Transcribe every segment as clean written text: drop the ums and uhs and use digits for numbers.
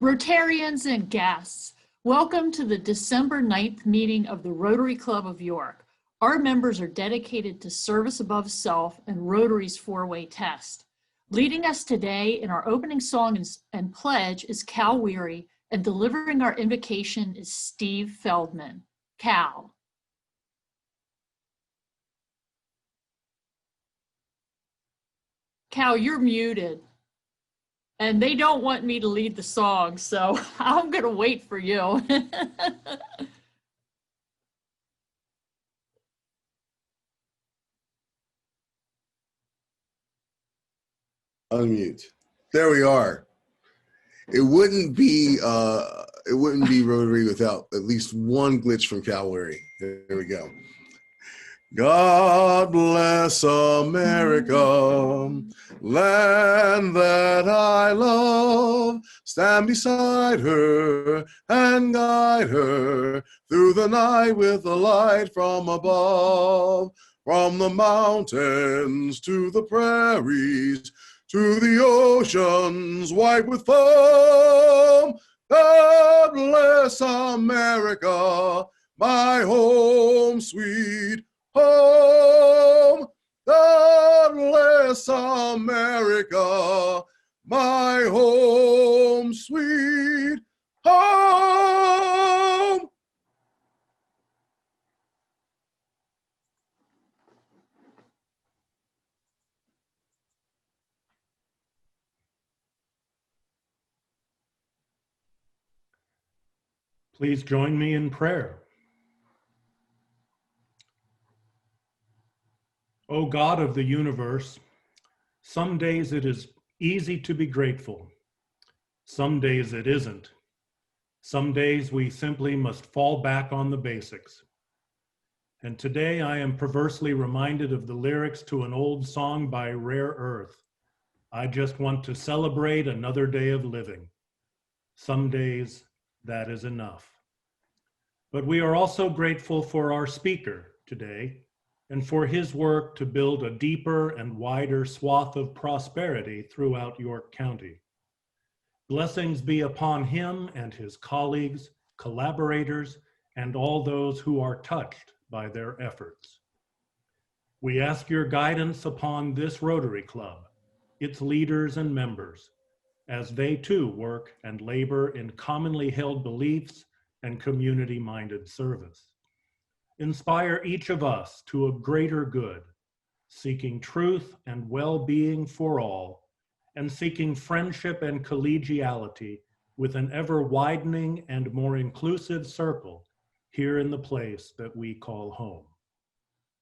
Rotarians and guests, welcome to the December 9th meeting of the Rotary Club of York. Our members are dedicated to service above self and Rotary's four-way test. Leading us today in our opening song and pledge is Cal Weary, and delivering our invocation is Steve Feldman. Cal. Cal, you're muted. And they don't want me to lead the song, so I'm going to wait for you. Unmute. There we are. It wouldn't be Rotary without at least one glitch from Cal Weary. There we go. God bless America, land that I love. Stand beside her and guide her through the night with the light from above. From the mountains to the prairies, to the oceans white with foam. God bless America, my home sweet home. God bless America, my home sweet home. Please join me in prayer. O God of the universe, some days it is easy to be grateful. Some days it isn't. Some days we simply must fall back on the basics. And today I am perversely reminded of the lyrics to an old song by Rare Earth. I just want to celebrate another day of living. Some days that is enough. But we are also grateful for our speaker today, and for his work to build a deeper and wider swath of prosperity throughout York County. Blessings be upon him and his colleagues, collaborators, and all those who are touched by their efforts. We ask your guidance upon this Rotary Club, its leaders and members, as they too work and labor in commonly held beliefs and community-minded service. Inspire each of us to a greater good, seeking truth and well-being for all, and seeking friendship and collegiality with an ever-widening and more inclusive circle here in the place that we call home.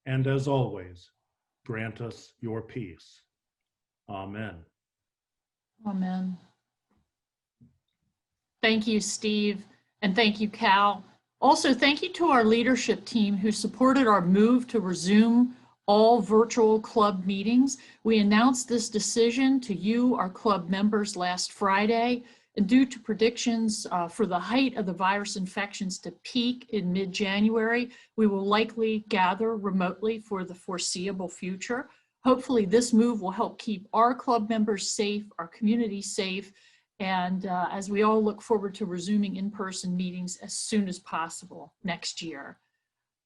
And as always, grant us your peace. Amen. Amen. Thank you, Steve, and thank you, Cal. Also, thank you to our leadership team who supported our move to resume all virtual club meetings. We announced this decision to you, our club members, last Friday, and due to predictions for the height of the virus infections to peak in mid-January, we will likely gather remotely for the foreseeable future. Hopefully, this move will help keep our club members safe, our community safe, and as we all look forward to resuming in-person meetings as soon as possible next year.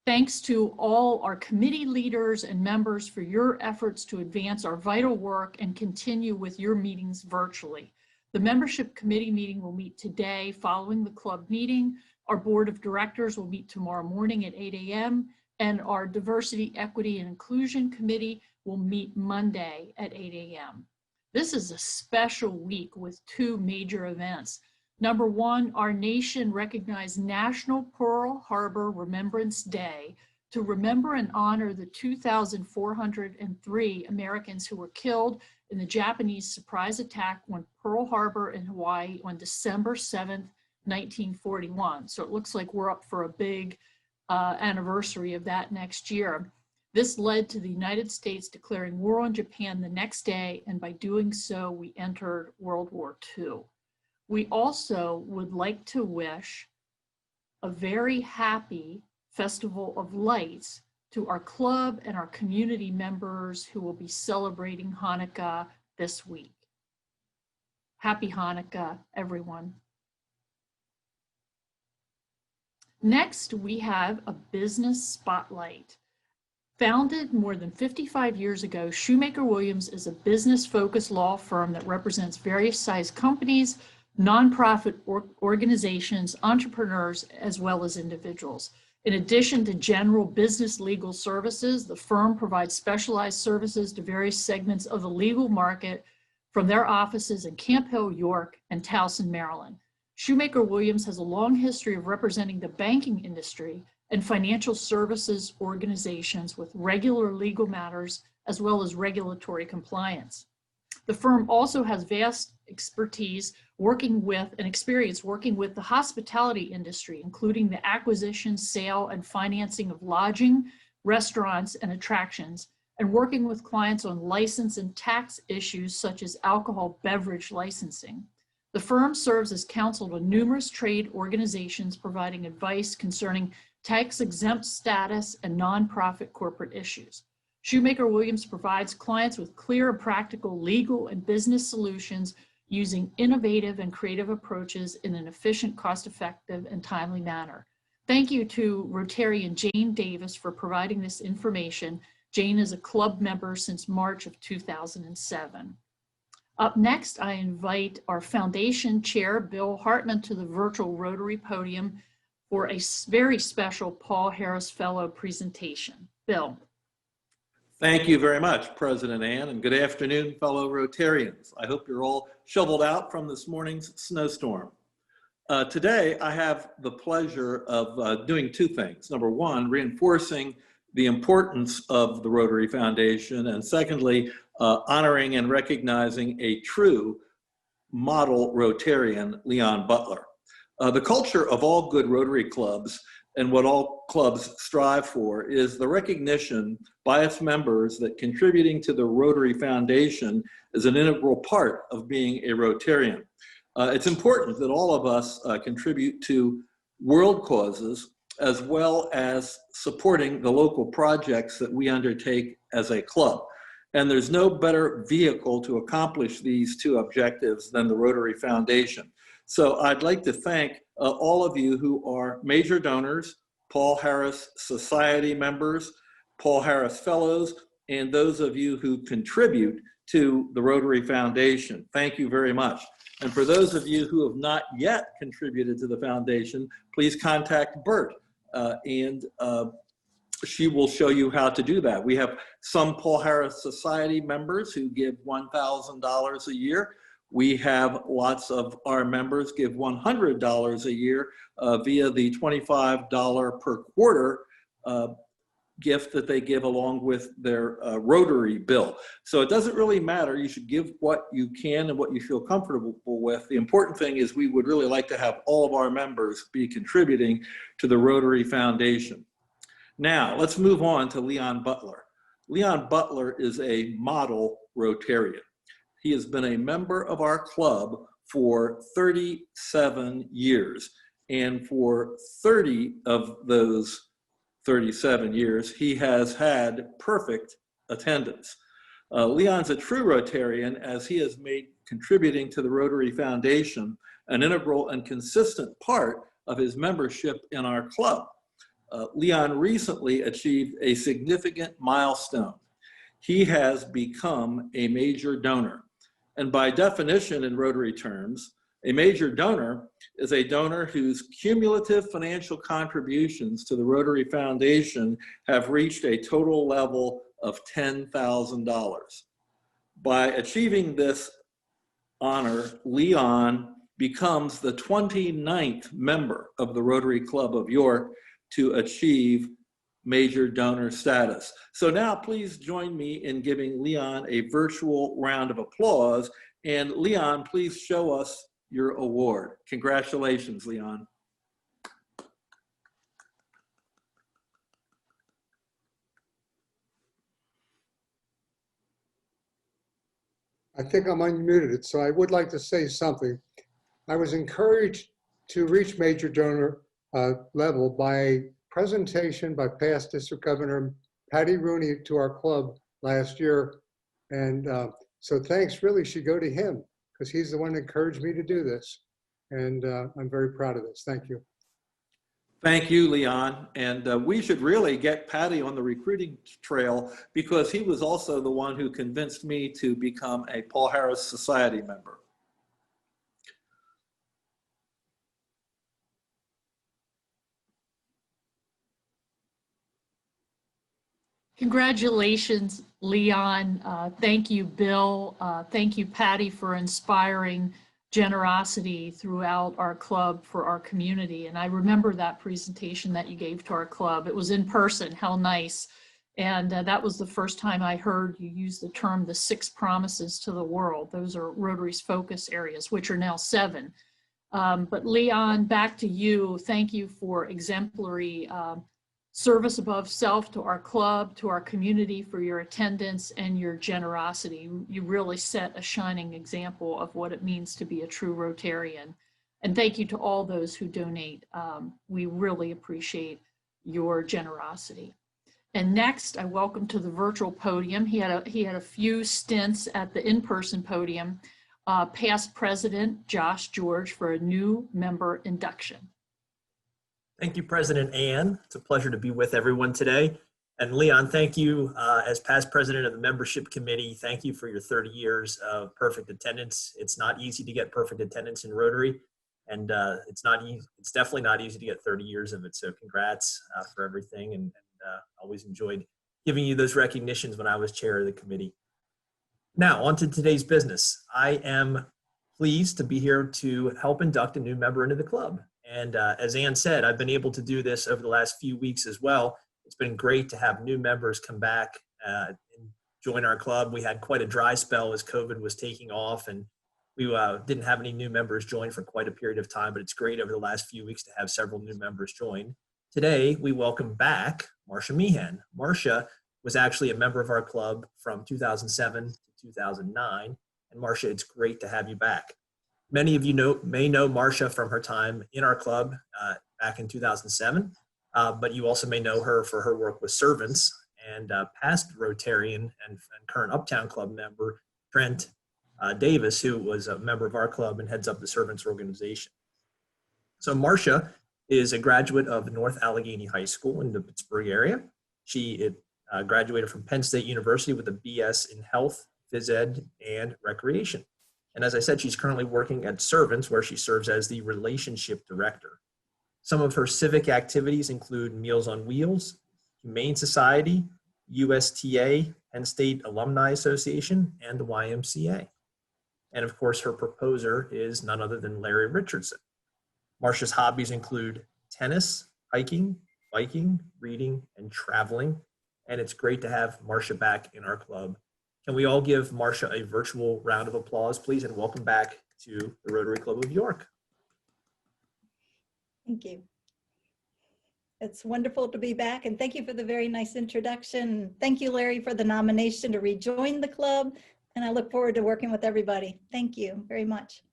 Thanks to all our committee leaders and members for your efforts to advance our vital work and continue with your meetings virtually. The membership committee meeting will meet today following the club meeting. Our board of directors will meet tomorrow morning at 8 a.m. and our diversity, equity, and inclusion committee will meet Monday at 8 a.m. This is a special week with two major events. Number one, our nation recognized National Pearl Harbor Remembrance Day to remember and honor the 2,403 Americans who were killed in the Japanese surprise attack on Pearl Harbor in Hawaii on December 7th, 1941. So it looks like we're up for a big anniversary of that next year. This led to the United States declaring war on Japan the next day, and by doing so, we entered World War II. We also would like to wish a very happy Festival of Lights to our club and our community members who will be celebrating Hanukkah this week. Happy Hanukkah, everyone. Next, we have a business spotlight. Founded more than 55 years ago, Shoemaker Williams is a business-focused law firm that represents various size companies, nonprofit organizations, entrepreneurs, as well as individuals. In addition to general business legal services, the firm provides specialized services to various segments of the legal market from their offices in Camp Hill, York, and Towson, Maryland. Shoemaker Williams has a long history of representing the banking industry and financial services organizations with regular legal matters as well as regulatory compliance. The firm also has vast expertise working with and experience working with the hospitality industry, including the acquisition, sale, and financing of lodging, restaurants, and attractions, and working with clients on license and tax issues such as alcohol beverage licensing. The firm serves as counsel to numerous trade organizations providing advice concerning tax-exempt status and nonprofit corporate issues. Shoemaker Williams provides clients with clear and practical legal and business solutions using innovative and creative approaches in an efficient, cost-effective, and timely manner. Thank you to Rotarian Jane Davis for providing this information. Jane is a club member since March of 2007. Up next, I invite our foundation chair, Bill Hartman, to the virtual Rotary podium for a very special Paul Harris Fellow presentation. Bill. Thank you very much, President Ann, and good afternoon, fellow Rotarians. I hope you're all shoveled out from this morning's snowstorm. Today, I have the pleasure of doing two things. Number one, reinforcing the importance of the Rotary Foundation, and secondly, honoring and recognizing a true model Rotarian, Leon Butler. The culture of all good Rotary clubs and what all clubs strive for is the recognition by its members that contributing to the Rotary Foundation is an integral part of being a Rotarian. It's important that all of us contribute to world causes as well as supporting the local projects that we undertake as a club. And there's no better vehicle to accomplish these two objectives than the Rotary Foundation. So I'd like to thank all of you who are major donors, Paul Harris Society members, Paul Harris Fellows, and those of you who contribute to the Rotary Foundation. Thank you very much. And for those of you who have not yet contributed to the foundation, please contact Bert and she will show you how to do that. We have some Paul Harris Society members who give $1,000 a year. We have lots of our members give $100 a year via the $25 per quarter gift that they give along with their Rotary bill. So it doesn't really matter. You should give what you can and what you feel comfortable with. The important thing is we would really like to have all of our members be contributing to the Rotary Foundation. Now, let's move on to Leon Butler. Leon Butler is a model Rotarian. He has been a member of our club for 37 years. And for 30 of those 37 years, he has had perfect attendance. Leon's a true Rotarian as he has made contributing to the Rotary Foundation an integral and consistent part of his membership in our club. Leon recently achieved a significant milestone. He has become a major donor. And by definition in Rotary terms, a major donor is a donor whose cumulative financial contributions to the Rotary Foundation have reached a total level of $10,000. By achieving this honor, Leon becomes the 29th member of the Rotary Club of York to achieve major donor status. So now please join me in giving Leon a virtual round of applause. And Leon, please show us your award. Congratulations, Leon. I think I'm unmuted, so I would like to say something. I was encouraged to reach major donor level by a presentation by past District Governor Patty Rooney to our club last year. And so thanks really should go to him because he's the one that encouraged me to do this. And I'm very proud of this. Thank you. Thank you, Leon. And we should really get Patty on the recruiting trail because he was also the one who convinced me to become a Paul Harris Society member. Congratulations, Leon. Thank you, Bill. Thank you, Patty, for inspiring generosity throughout our club for our community. And I remember that presentation that you gave to our club. It was in person. How nice. And that was the first time I heard you use the term the 6 promises to the world. Those are Rotary's focus areas, which are now 7. But Leon, back to you. Thank you for exemplary service above self to our club, to our community, for your attendance and your generosity. You really set a shining example of what it means to be a true Rotarian. And thank you to all those who donate. We really appreciate your generosity. And next, I welcome to the virtual podium. He had a few stints at the in-person podium. Past President Josh George for a new member induction. Thank you, President Ann. It's a pleasure to be with everyone today. And Leon, thank you as past president of the membership committee. Thank you for your 30 years of perfect attendance. It's not easy to get perfect attendance in Rotary, and it's definitely not easy to get 30 years of it. So congrats for everything, and always enjoyed giving you those recognitions when I was chair of the committee. Now, on to today's business. I am pleased to be here to help induct a new member into the club. And as Ann said, I've been able to do this over the last few weeks as well. It's been great to have new members come back and join our club. We had quite a dry spell as COVID was taking off, and we didn't have any new members join for quite a period of time, but it's great over the last few weeks to have several new members join. Today, we welcome back Marcia Meehan. Marcia was actually a member of our club from 2007 to 2009. And Marcia, it's great to have you back. Many of you may know Marcia from her time in our club back in 2007, but you also may know her for her work with servants, and past Rotarian and current Uptown Club member, Trent Davis, who was a member of our club and heads up the servants organization. So Marcia is a graduate of North Allegheny High School in the Pittsburgh area. She graduated from Penn State University with a BS in Health, Phys Ed, and Recreation. And as I said, she's currently working at Servants, where she serves as the relationship director. Some of her civic activities include Meals on Wheels, Humane Society, USTA, Penn State Alumni Association, and the YMCA. And of course, her proposer is none other than Larry Richardson. Marcia's hobbies include tennis, hiking, biking, reading, and traveling. And it's great to have Marcia back in our club. Can we all give Marcia a virtual round of applause, please, and welcome back to the Rotary Club of York. Thank you. It's wonderful to be back, and thank you for the very nice introduction. Thank you, Larry, for the nomination to rejoin the club, and I look forward to working with everybody. Thank you very much.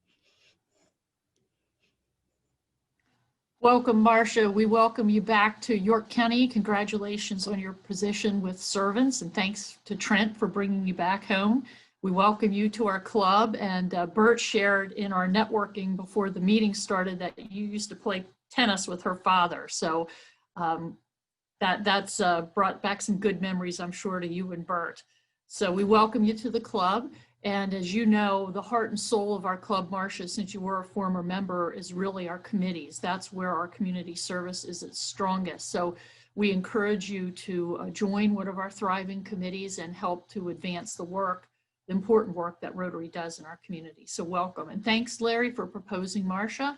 Welcome, Marcia. We welcome you back to York County. Congratulations on your position with servants, and thanks to Trent for bringing you back home. We welcome you to our club, and Bert shared in our networking before the meeting started that you used to play tennis with her father. So that's brought back some good memories, I'm sure, to you and Bert. So we welcome you to the club. And as you know, the heart and soul of our club, Marcia, since you were a former member, is really our committees. That's where our community service is its strongest. So we encourage you to join one of our thriving committees and help to advance the work, the important work that Rotary does in our community. So welcome. And thanks, Larry, for proposing Marcia.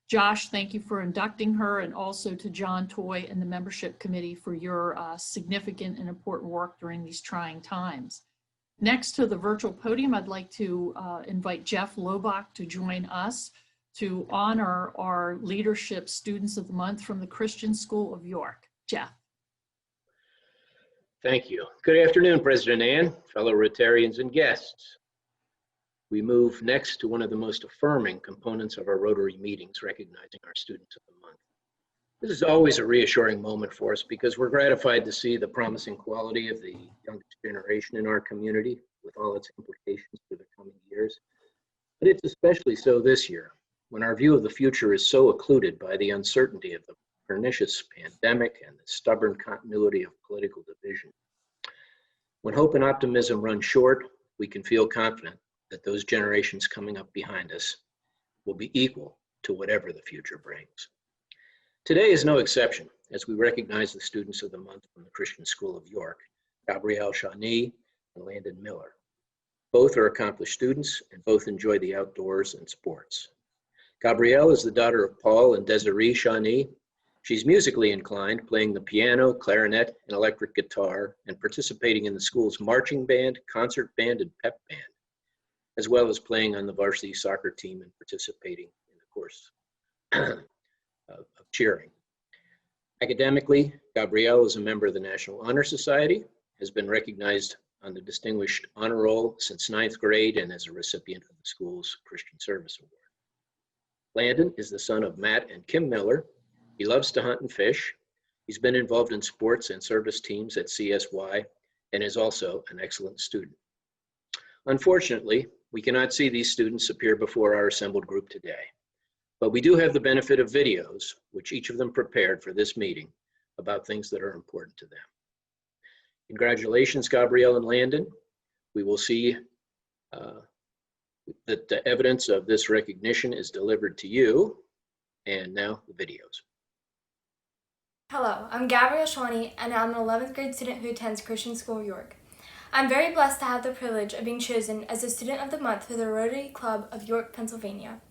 Josh, thank you for inducting her, and also to John Toy and the membership committee for your significant and important work during these trying times. Next to the virtual podium, I'd like to invite Jeff Lobach to join us to honor our Leadership Students of the Month from the Christian School of York. Jeff. Thank you. Good afternoon, President Ann, fellow Rotarians and guests. We move next to one of the most affirming components of our Rotary meetings, recognizing our Students of the Month. This is always a reassuring moment for us because we're gratified to see the promising quality of the youngest generation in our community with all its implications for the coming years. But it's especially so this year, when our view of the future is so occluded by the uncertainty of the pernicious pandemic and the stubborn continuity of political division. When hope and optimism run short, we can feel confident that those generations coming up behind us will be equal to whatever the future brings. Today is no exception, as we recognize the students of the month from the Christian School of York, Gabrielle Shawnee and Landon Miller. Both are accomplished students and both enjoy the outdoors and sports. Gabrielle is the daughter of Paul and Desiree Shawnee. She's musically inclined, playing the piano, clarinet, and electric guitar, and participating in the school's marching band, concert band, and pep band, as well as playing on the varsity soccer team and participating in the course of cheering. Academically, Gabrielle is a member of the National Honor Society, has been recognized on the Distinguished Honor Roll since 9th grade, and is a recipient of the school's Christian Service Award. Landon is the son of Matt and Kim Miller. He loves to hunt and fish. He's been involved in sports and service teams at CSY and is also an excellent student. Unfortunately, we cannot see these students appear before our assembled group today, but we do have the benefit of videos, which each of them prepared for this meeting, about things that are important to them. Congratulations, Gabrielle and Landon. We will see that the evidence of this recognition is delivered to you. And now the videos. Hello, I'm Gabrielle Shawnee, and I'm an 11th grade student who attends Christian School of York. I'm very blessed to have the privilege of being chosen as the Student of the Month for the Rotary Club of York, Pennsylvania.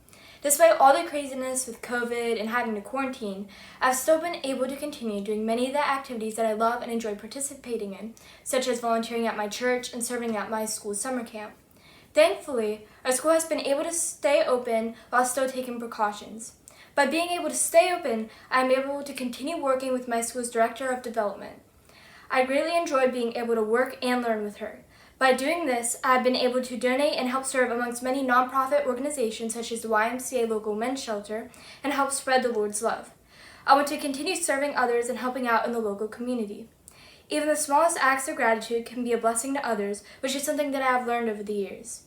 Despite all the craziness with COVID and having to quarantine, I've still been able to continue doing many of the activities that I love and enjoy participating in, such as volunteering at my church and serving at my school's summer camp. Thankfully, our school has been able to stay open while still taking precautions. By being able to stay open, I'm able to continue working with my school's Director of Development. I greatly enjoy being able to work and learn with her. By doing this, I've been able to donate and help serve amongst many nonprofit organizations such as the YMCA Local Men's Shelter and help spread the Lord's love. I want to continue serving others and helping out in the local community. Even the smallest acts of gratitude can be a blessing to others, which is something that I have learned over the years.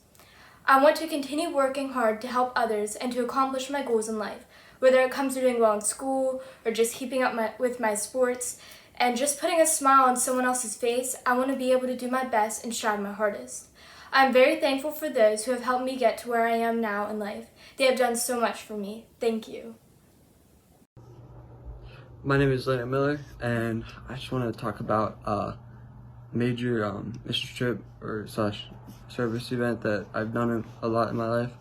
I want to continue working hard to help others and to accomplish my goals in life, whether it comes to doing well in school or just keeping up with my sports. And just putting a smile on someone else's face, I want to be able to do my best and strive my hardest. I'm very thankful for those who have helped me get to where I am now in life. They have done so much for me. Thank you. My name is Landon Miller, and I just want to talk about a major mission trip or / service event that I've done a lot in my life,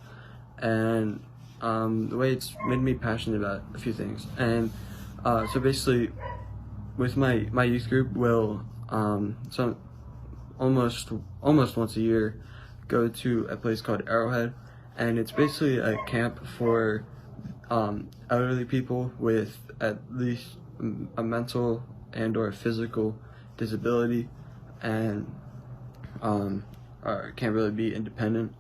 and the way it's made me passionate about a few things. And so basically, with my youth group, we'll almost once a year go to a place called Arrowhead, and it's basically a camp for elderly people with at least a mental and or physical disability, and can't really be independent.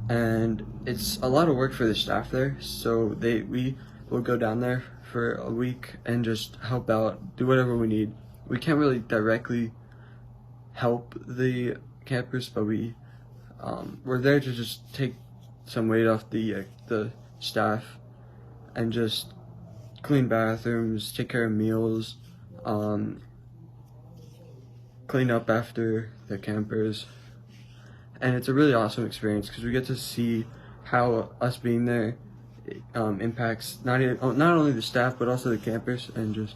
And it's a lot of work for the staff there, so we will go down there for a week and just help out, do whatever we need. We can't really directly help the campers, but we're there to just take some weight off the staff and just clean bathrooms, take care of meals, clean up after the campers. And it's a really awesome experience because we get to see how us being there impacts not only the staff but also the campers, and just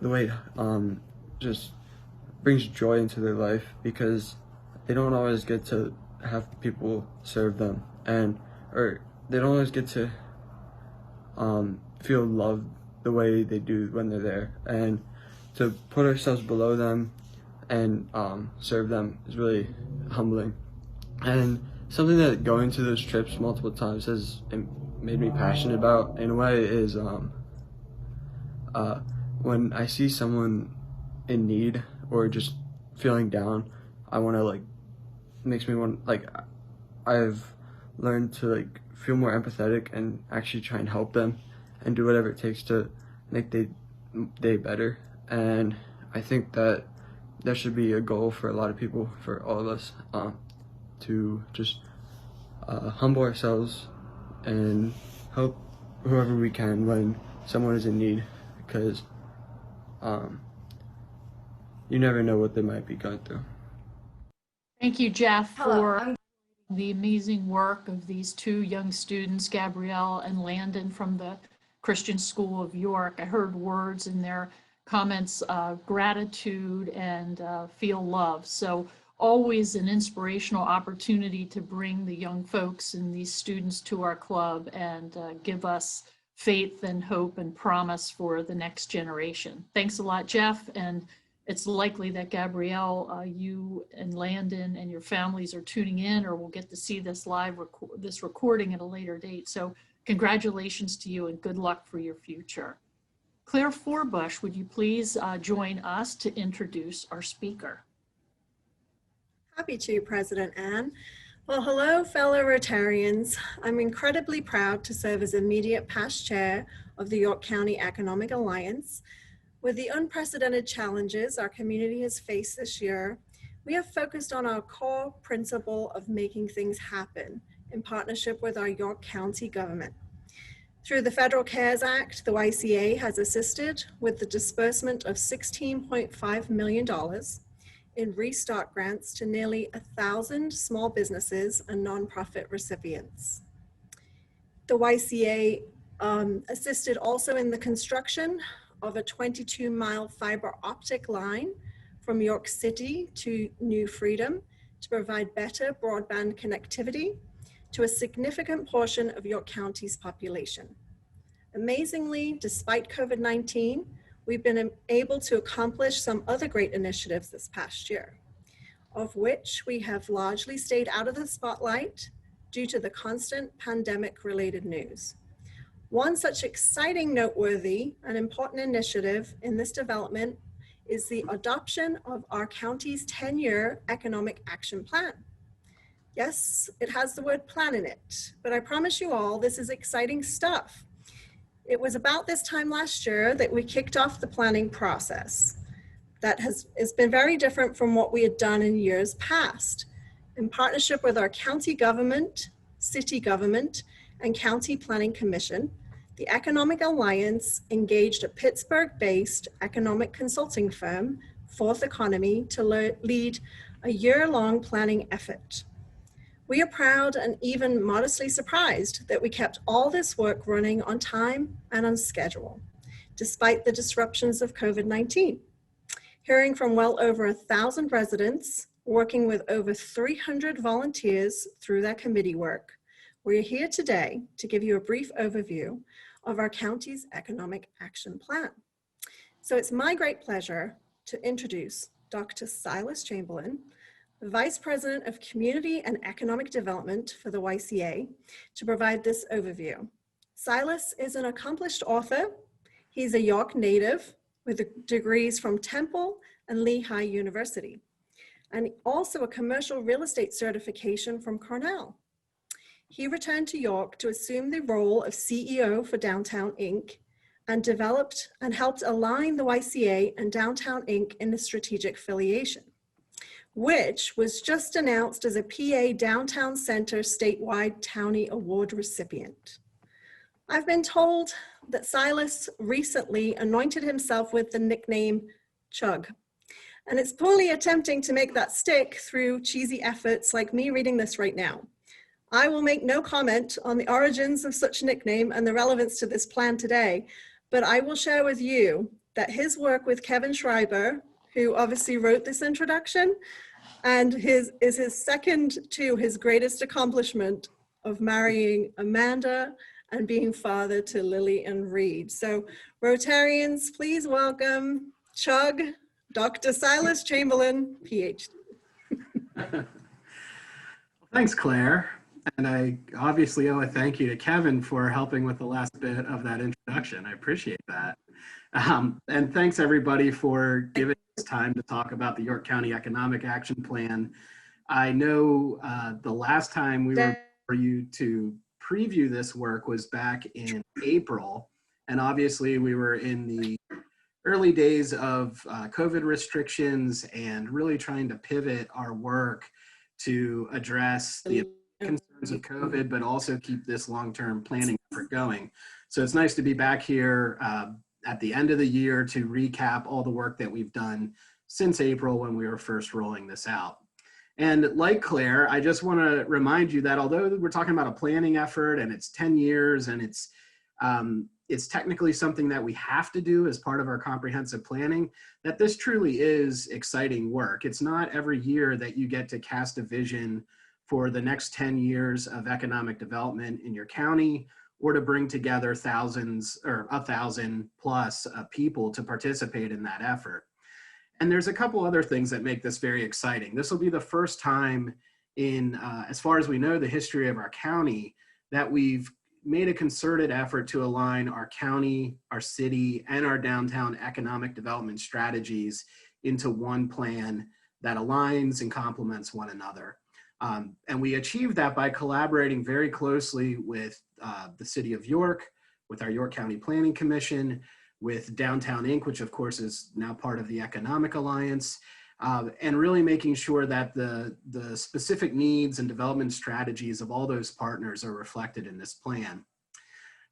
the way just brings joy into their life, because they don't always get to have people serve them, or they don't always get to feel loved the way they do when they're there. And to put ourselves below them and serve them is really humbling. And something that going to those trips multiple times has made me passionate about in a way is when I see someone in need or just feeling down, makes me want, I've learned to feel more empathetic and actually try and help them and do whatever it takes to make their day better. And I think that should be a goal for a lot of people, for all of us, to just humble ourselves and help whoever we can when someone is in need, because you never know what they might be going through. Thank you, Jeff, Hello, for the amazing work of these two young students, Gabrielle and Landon from the Christian School of York. I heard words in their comments of gratitude and feel love. So always an inspirational opportunity to bring the young folks and these students to our club and give us faith and hope and promise for the next generation. Thanks a lot, Jeff. And it's likely that Gabrielle, you and Landon and your families are tuning in, or will get to see this live this recording at a later date. So congratulations to you and good luck for your future. Claire Forbush, would you please join us to introduce our speaker? Happy to, President Ann. Well, hello, fellow Rotarians. I'm incredibly proud to serve as immediate past chair of the York County Economic Alliance. With the unprecedented challenges our community has faced this year, we have focused on our core principle of making things happen in partnership with our York County government. Through the Federal CARES Act, the YCA has assisted with the disbursement of $16.5 million in Restart grants to nearly 1,000 small businesses and nonprofit recipients. The YCA assisted also in the construction of a 22-mile fiber optic line from York City to New Freedom to provide better broadband connectivity to a significant portion of York County's population. Amazingly, despite COVID-19, we've been able to accomplish some other great initiatives this past year, of which we have largely stayed out of the spotlight due to the constant pandemic-related news. One such exciting, noteworthy, and important initiative in this development is the adoption of our county's 10-year economic action plan. Yes, it has the word plan in it, but I promise you all, this is exciting stuff. It was about this time last year that we kicked off the planning process. It's been very different from what we had done in years past. In partnership with our county government, city government, and county planning commission, the Economic Alliance engaged a Pittsburgh-based economic consulting firm, Fourth Economy, to lead a year-long planning effort. We are proud and even modestly surprised that we kept all this work running on time and on schedule, despite the disruptions of COVID-19. Hearing from well over 1,000 residents, working with over 300 volunteers through their committee work, we're here today to give you a brief overview of our county's economic action plan. So it's my great pleasure to introduce Dr. Silas Chamberlin, the Vice President of Community and Economic Development for the YCA, to provide this overview. Silas is an accomplished author. He's a York native with degrees from Temple and Lehigh University, and also a commercial real estate certification from Cornell. He returned to York to assume the role of CEO for Downtown Inc. and developed and helped align the YCA and Downtown Inc. in the strategic affiliation, which was just announced as a PA Downtown Center statewide Townie Award recipient. I've been told that Silas recently anointed himself with the nickname Chug, and it's poorly attempting to make that stick through cheesy efforts like me reading this right now. I will make no comment on the origins of such nickname and the relevance to this plan today, but I will share with you that his work with Kevin Schreiber, who obviously wrote this introduction, and is his second to his greatest accomplishment of marrying Amanda and being father to Lily and Reed. So Rotarians, please welcome Chug, Dr. Silas Chamberlin, PhD. Thanks, Claire. And I obviously owe a thank you to Kevin for helping with the last bit of that introduction. I appreciate that. And thanks everybody for giving us time to talk about the York County Economic Action Plan. I know the last time we were for you to preview this work was back in April. And obviously we were in the early days of COVID restrictions and really trying to pivot our work to address the concerns of COVID, but also keep this long-term planning effort going. So it's nice to be back here at the end of the year to recap all the work that we've done since April when we were first rolling this out. And like Claire, I just want to remind you that although we're talking about a planning effort and it's 10 years and it's technically something that we have to do as part of our comprehensive planning, that this truly is exciting work. It's not every year that you get to cast a vision for the next 10 years of economic development in your county, or to bring together thousands or 1,000 plus people to participate in that effort. And there's a couple other things that make this very exciting. This will be the first time in, as far as we know, the history of our county, that we've made a concerted effort to align our county, our city, and our downtown economic development strategies into one plan that aligns and complements one another. And we achieved that by collaborating very closely with the City of York, with our York County Planning Commission, with Downtown Inc., which of course is now part of the Economic Alliance, and really making sure that the specific needs and development strategies of all those partners are reflected in this plan.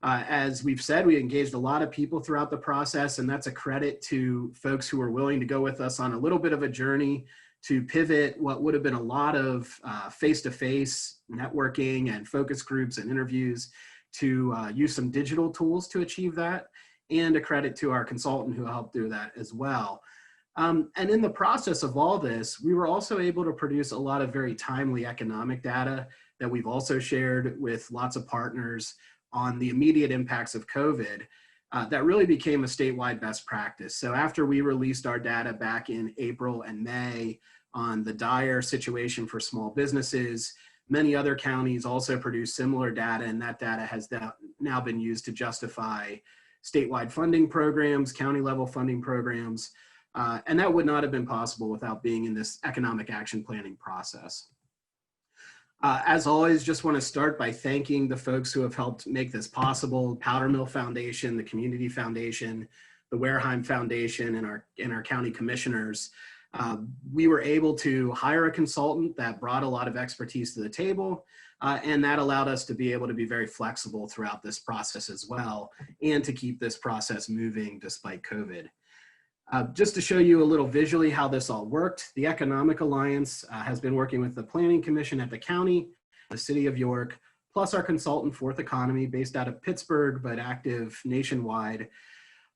As we've said, we engaged a lot of people throughout the process, and that's a credit to folks who were willing to go with us on a little bit of a journey to pivot what would have been a lot of face-to-face networking and focus groups and interviews to use some digital tools to achieve that, and a credit to our consultant who helped do that as well. And in the process of all this, we were also able to produce a lot of very timely economic data that we've also shared with lots of partners on the immediate impacts of COVID that really became a statewide best practice. So after we released our data back in April and May on the dire situation for small businesses, many other counties also produced similar data, and that data has now been used to justify statewide funding programs, county level funding programs, and that would not have been possible without being in this economic action planning process. As always, just want to start by thanking the folks who have helped make this possible: Powder Mill Foundation, the Community Foundation, the Wareheim Foundation, and our county commissioners. We were able to hire a consultant that brought a lot of expertise to the table, and that allowed us to be able to be very flexible throughout this process as well, and to keep this process moving despite COVID. Just to show you a little visually how this all worked, the Economic Alliance has been working with the Planning Commission at the county, the City of York, plus our consultant, Fourth Economy, based out of Pittsburgh, but active nationwide,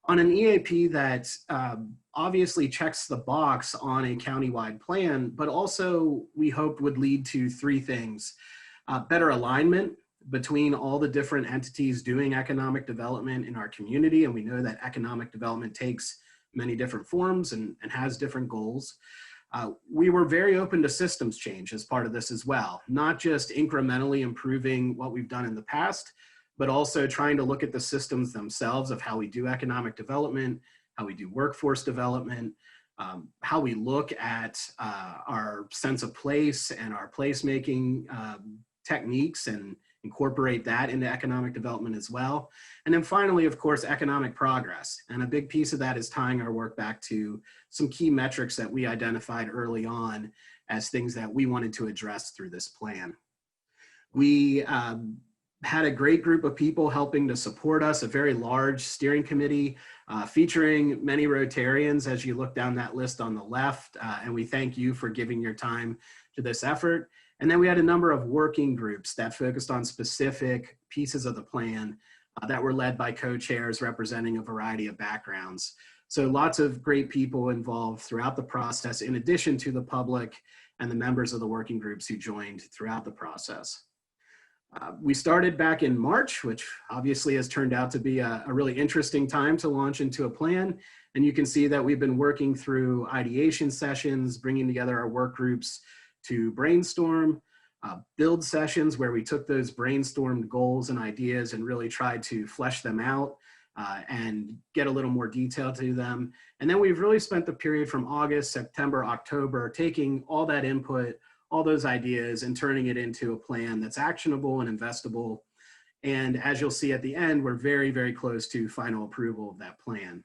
on an EAP that obviously checks the box on a countywide plan, but also we hoped would lead to three things: better alignment between all the different entities doing economic development in our community, and we know that economic development takes many different forms and has different goals. We were very open to systems change as part of this as well, not just incrementally improving what we've done in the past, but also trying to look at the systems themselves of how we do economic development, how we do workforce development, how we look at our sense of place and our placemaking techniques and incorporate that into economic development as well. And then finally, of course, economic progress. And a big piece of that is tying our work back to some key metrics that we identified early on as things that we wanted to address through this plan. We had a great group of people helping to support us, a very large steering committee featuring many Rotarians as you look down that list on the left, and we thank you for giving your time to this effort. And then we had a number of working groups that focused on specific pieces of the plan that were led by co-chairs representing a variety of backgrounds. So lots of great people involved throughout the process, in addition to the public and the members of the working groups who joined throughout the process. We started back in March, which obviously has turned out to be a really interesting time to launch into a plan. And you can see that we've been working through ideation sessions, bringing together our work groups to brainstorm, build sessions where we took those brainstormed goals and ideas and really tried to flesh them out and get a little more detail to them. And then we've really spent the period from August, September, October, taking all that input, all those ideas, and turning it into a plan that's actionable and investable. And as you'll see at the end, we're very, very close to final approval of that plan.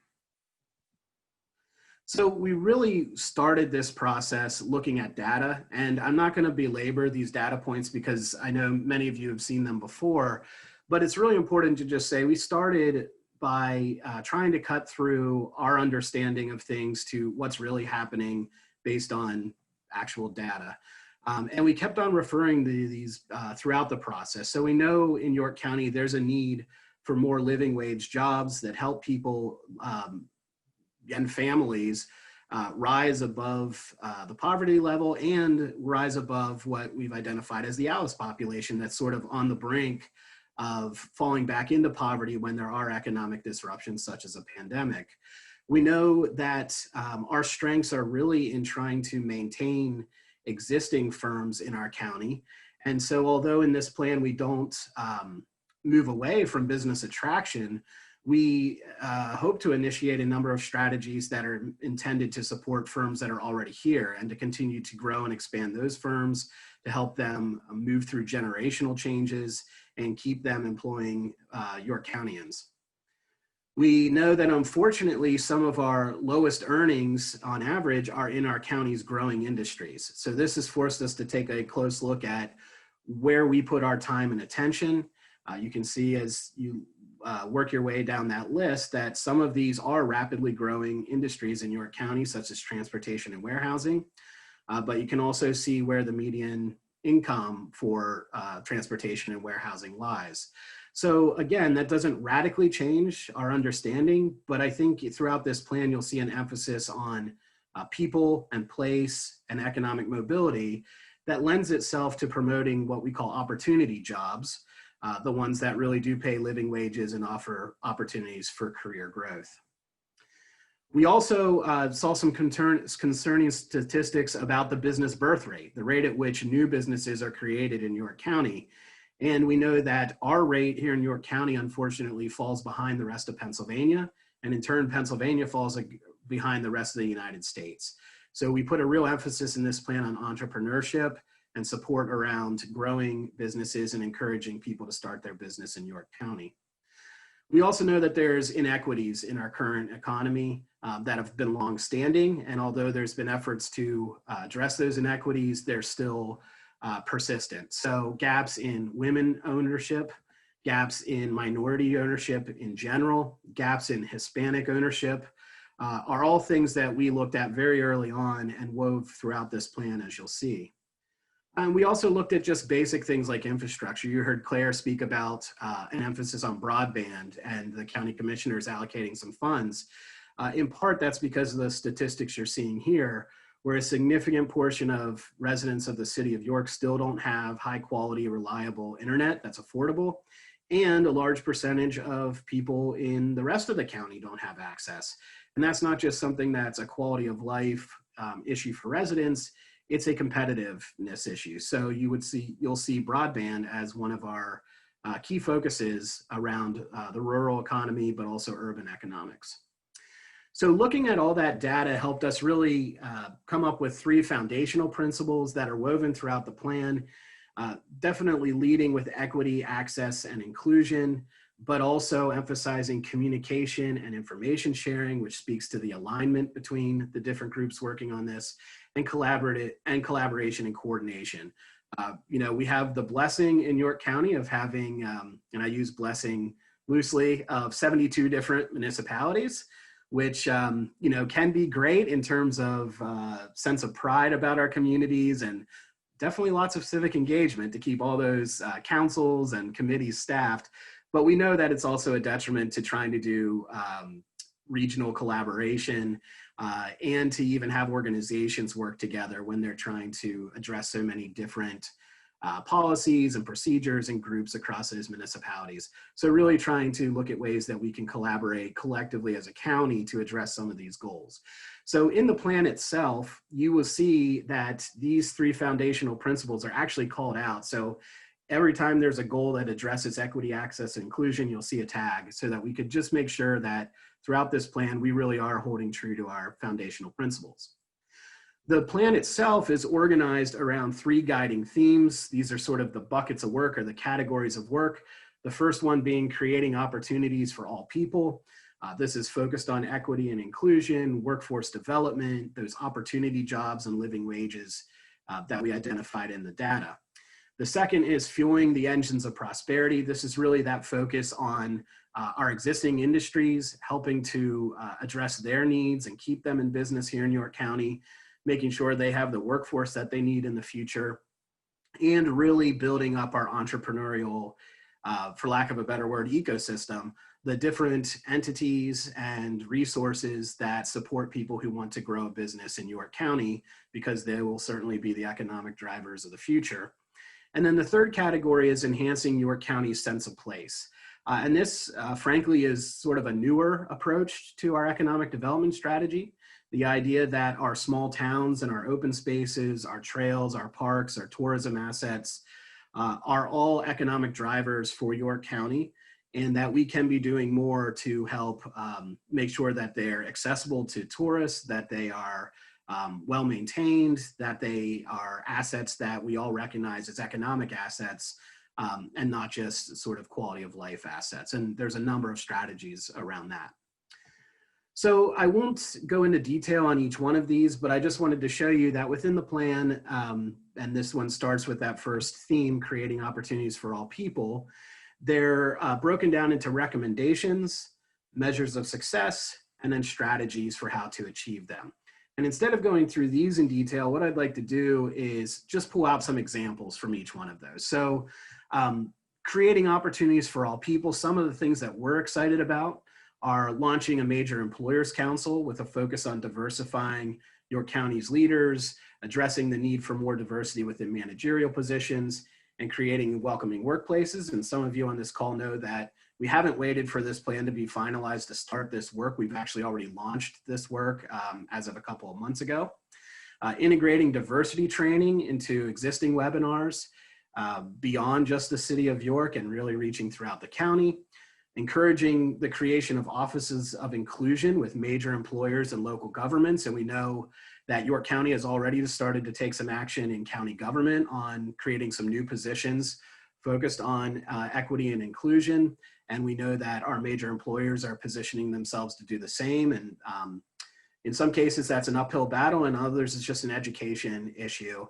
So we really started this process looking at data, and I'm not going to belabor these data points because I know many of you have seen them before, but it's really important to just say we started by trying to cut through our understanding of things to what's really happening based on actual data. And we kept on referring to these throughout the process. So we know in York County, there's a need for more living wage jobs that help people and families rise above the poverty level and rise above what we've identified as the Alice population that's sort of on the brink of falling back into poverty when there are economic disruptions such as a pandemic. We know that our strengths are really in trying to maintain existing firms in our county. And so although in this plan we don't move away from business attraction, we hope to initiate a number of strategies that are intended to support firms that are already here and to continue to grow and expand those firms to help them move through generational changes and keep them employing York Countyans. We know that unfortunately some of our lowest earnings on average are in our county's growing industries. So this has forced us to take a close look at where we put our time and attention. You can see as you work your way down that list that some of these are rapidly growing industries in York County, such as transportation and warehousing. But you can also see where the median income for transportation and warehousing lies. So again, that doesn't radically change our understanding, but I think throughout this plan, you'll see an emphasis on people and place and economic mobility that lends itself to promoting what we call opportunity jobs, the ones that really do pay living wages and offer opportunities for career growth. We also saw some concerning statistics about the business birth rate, the rate at which new businesses are created in York County. And we know that our rate here in York County, unfortunately, falls behind the rest of Pennsylvania. And in turn, Pennsylvania falls behind the rest of the United States. So we put a real emphasis in this plan on entrepreneurship and support around growing businesses and encouraging people to start their business in York County. We also know that there's inequities in our current economy that have been longstanding, and although there's been efforts to address those inequities, they're still persistent. So gaps in women ownership, gaps in minority ownership in general, gaps in Hispanic ownership are all things that we looked at very early on and wove throughout this plan, as you'll see. And we also looked at just basic things like infrastructure. You heard Claire speak about an emphasis on broadband and the county commissioners allocating some funds. In part, that's because of the statistics you're seeing here, where a significant portion of residents of the city of York still don't have high quality, reliable internet that's affordable. And a large percentage of people in the rest of the county don't have access. And that's not just something that's a quality of life issue for residents, it's a competitiveness issue. So you'll see broadband as one of our key focuses around the rural economy, but also urban economics. So looking at all that data helped us really come up with 3 foundational principles that are woven throughout the plan, definitely leading with equity, access, and inclusion, but also emphasizing communication and information sharing, which speaks to the alignment between the different groups working on this, and collaboration and coordination. We have the blessing in York County of having, and I use blessing loosely, of 72 different municipalities, which can be great in terms of sense of pride about our communities and definitely lots of civic engagement to keep all those councils and committees staffed. But we know that it's also a detriment to trying to do regional collaboration and to even have organizations work together when they're trying to address so many different policies and procedures and groups across those municipalities. So really trying to look at ways that we can collaborate collectively as a county to address some of these goals. So in the plan itself, you will see that these 3 foundational principles are actually called out. So every time there's a goal that addresses equity, access, and inclusion, you'll see a tag so that we could just make sure that throughout this plan, we really are holding true to our foundational principles. The plan itself is organized around 3 guiding themes. These are sort of the buckets of work or the categories of work. The first one being creating opportunities for all people. This is focused on equity and inclusion, workforce development, those opportunity jobs and living wages that we identified in the data. The second is fueling the engines of prosperity. This is really that focus on our existing industries, helping to address their needs and keep them in business here in York County, making sure they have the workforce that they need in the future, and really building up our entrepreneurial, for lack of a better word, ecosystem, the different entities and resources that support people who want to grow a business in York County, because they will certainly be the economic drivers of the future. And then the third category is enhancing York County's sense of place. And this, frankly, is sort of a newer approach to our economic development strategy. The idea that our small towns and our open spaces, our trails, our parks, our tourism assets are all economic drivers for York County, and that we can be doing more to help make sure that they're accessible to tourists, that they are well maintained, that they are assets that we all recognize as economic assets, and not just sort of quality of life assets. And there's a number of strategies around that. So I won't go into detail on each one of these, but I just wanted to show you that within the plan, and this one starts with that first theme, creating opportunities for all people, they're broken down into recommendations, measures of success, and then strategies for how to achieve them. And instead of going through these in detail, what I'd like to do is just pull out some examples from each one of those. So creating opportunities for all people, some of the things that we're excited about are launching a major employers council with a focus on diversifying York County's leaders, addressing the need for more diversity within managerial positions, and creating welcoming workplaces. And some of you on this call know that we haven't waited for this plan to be finalized to start this work. We've actually already launched this work as of a couple of months ago. Integrating diversity training into existing webinars beyond just the city of York and really reaching throughout the county. Encouraging the creation of offices of inclusion with major employers and local governments. And we know that York County has already started to take some action in county government on creating some new positions focused on equity and inclusion. And we know that our major employers are positioning themselves to do the same. And in some cases, that's an uphill battle, and others it's just an education issue,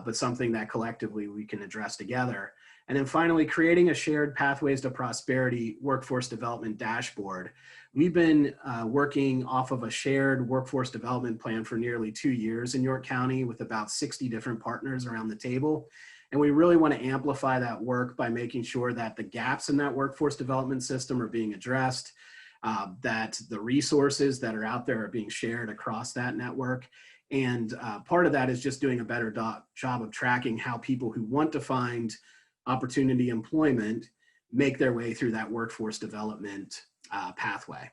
but something that collectively we can address together. And then finally, creating a shared Pathways to Prosperity workforce development dashboard. We've been working off of a shared workforce development plan for nearly 2 years in York County with about 60 different partners around the table. And we really want to amplify that work by making sure that the gaps in that workforce development system are being addressed, that the resources that are out there are being shared across that network. And part of that is just doing a better job of tracking how people who want to find opportunity employment make their way through that workforce development pathway.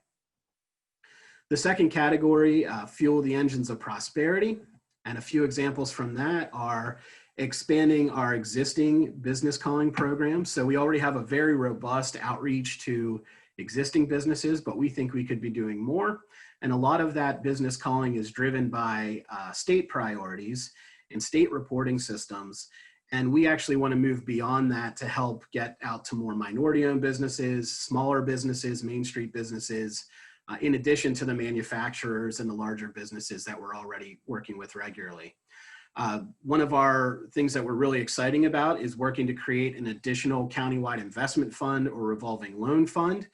The second category, fuel the engines of prosperity. And a few examples from that are expanding our existing business calling program. So we already have a very robust outreach to existing businesses, but we think we could be doing more. And a lot of that business calling is driven by state priorities and state reporting systems. And we actually want to move beyond that to help get out to more minority-owned businesses, smaller businesses, Main Street businesses, in addition to the manufacturers and the larger businesses that we're already working with regularly. One of our things that we're really exciting about is working to create an additional countywide investment fund or revolving loan fund.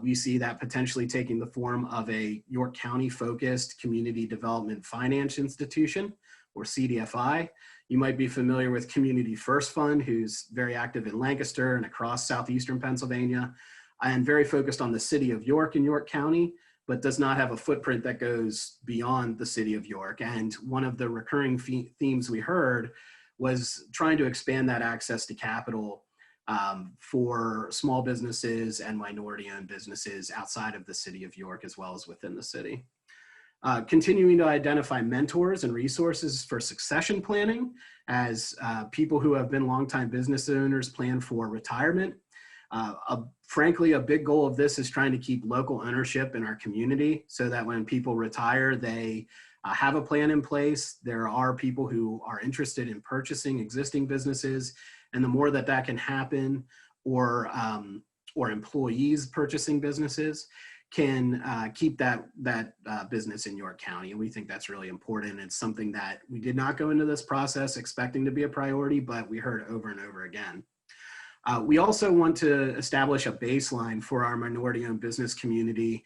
We see that potentially taking the form of a York County-focused community development finance institution, or CDFI. You might be familiar with Community First Fund, who's very active in Lancaster and across southeastern Pennsylvania, and very focused on the city of York and York County, but does not have a footprint that goes beyond the city of York. And one of the recurring themes we heard was trying to expand that access to capital for small businesses and minority-owned businesses outside of the city of York, as well as within the city. Continuing to identify mentors and resources for succession planning as people who have been longtime business owners plan for retirement. Frankly, a big goal of this is trying to keep local ownership in our community so that when people retire, they have a plan in place. There are people who are interested in purchasing existing businesses, and the more that that can happen, or employees purchasing businesses, can keep that business in York County. And we think that's really important. It's something that we did not go into this process expecting to be a priority, but we heard over and over again. We also want to establish a baseline for our minority-owned business community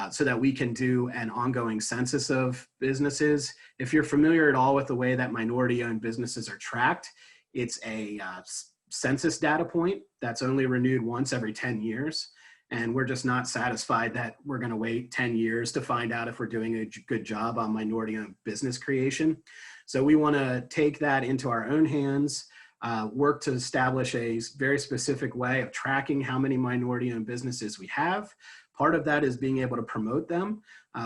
so that we can do an ongoing census of businesses. If you're familiar at all with the way that minority-owned businesses are tracked, it's a census data point that's only renewed once every 10 years. And we're just not satisfied that we're going to wait 10 years to find out if we're doing a good job on minority-owned business creation. So we want to take that into our own hands, work to establish a very specific way of tracking how many minority-owned businesses we have. Part of that is being able to promote them,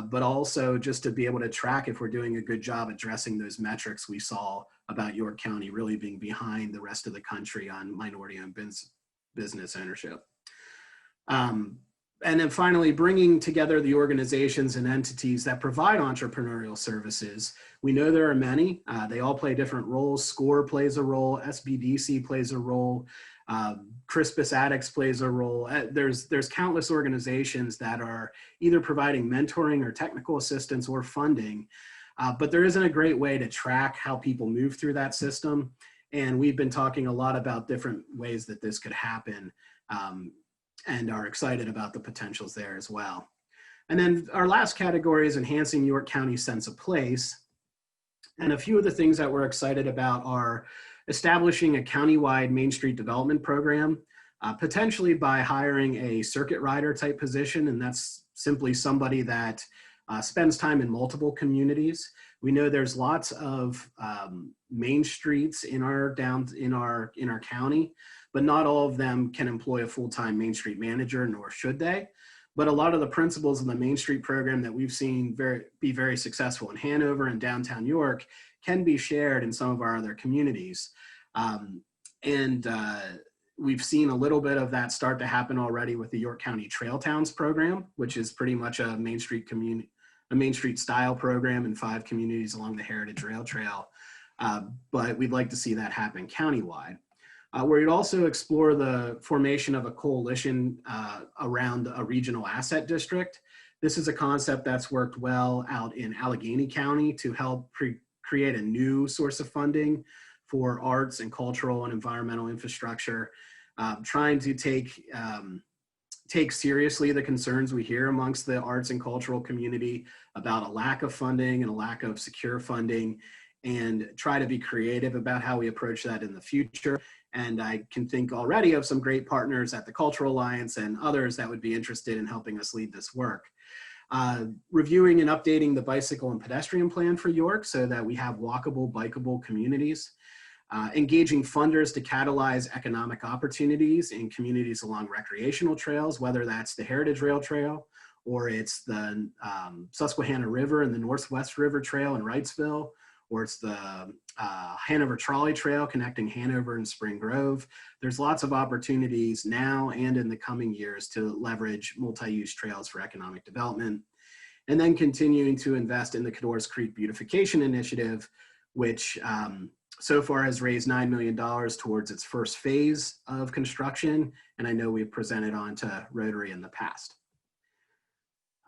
but also just to be able to track if we're doing a good job addressing those metrics we saw about York County really being behind the rest of the country on minority-owned business ownership. And then finally, bringing together the organizations and entities that provide entrepreneurial services. We know there are many. They all play different roles. SCORE plays a role. SBDC plays a role. Crispus Attucks plays a role. There's countless organizations that are either providing mentoring or technical assistance or funding, but there isn't a great way to track how people move through that system. And we've been talking a lot about different ways that this could happen. And are excited about the potentials there as well. And then our last category is enhancing York County's sense of place. And a few of the things that we're excited about are establishing a countywide Main Street development program, potentially by hiring a circuit rider type position. And that's simply somebody that spends time in multiple communities. We know there's lots of main streets in our county, but not all of them can employ a full-time Main Street manager, nor should they. But a lot of the principles of the Main Street program that we've seen be very successful in Hanover and downtown York can be shared in some of our other communities. We've seen a little bit of that start to happen already with the York County Trail Towns program, which is pretty much a Main Street style program in 5 communities along the Heritage Rail Trail. But we'd like to see that happen countywide. We'd also explore the formation of a coalition around a regional asset district. This is a concept that's worked well out in Allegheny County to help create a new source of funding for arts and cultural and environmental infrastructure, trying to take seriously the concerns we hear amongst the arts and cultural community about a lack of funding and a lack of secure funding, and try to be creative about how we approach that in the future. And I can think already of some great partners at the Cultural Alliance and others that would be interested in helping us lead this work. Reviewing and updating the bicycle and pedestrian plan for York so that we have walkable, bikeable communities. Engaging funders to catalyze economic opportunities in communities along recreational trails, whether that's the Heritage Rail Trail or it's the Susquehanna River and the Northwest River Trail in Wrightsville, or it's the Hanover Trolley Trail connecting Hanover and Spring Grove. There's lots of opportunities now and in the coming years to leverage multi-use trails for economic development. And then continuing to invest in the Cadores Creek Beautification Initiative, which so far has raised $9 million towards its first phase of construction. And I know we've presented on to Rotary in the past.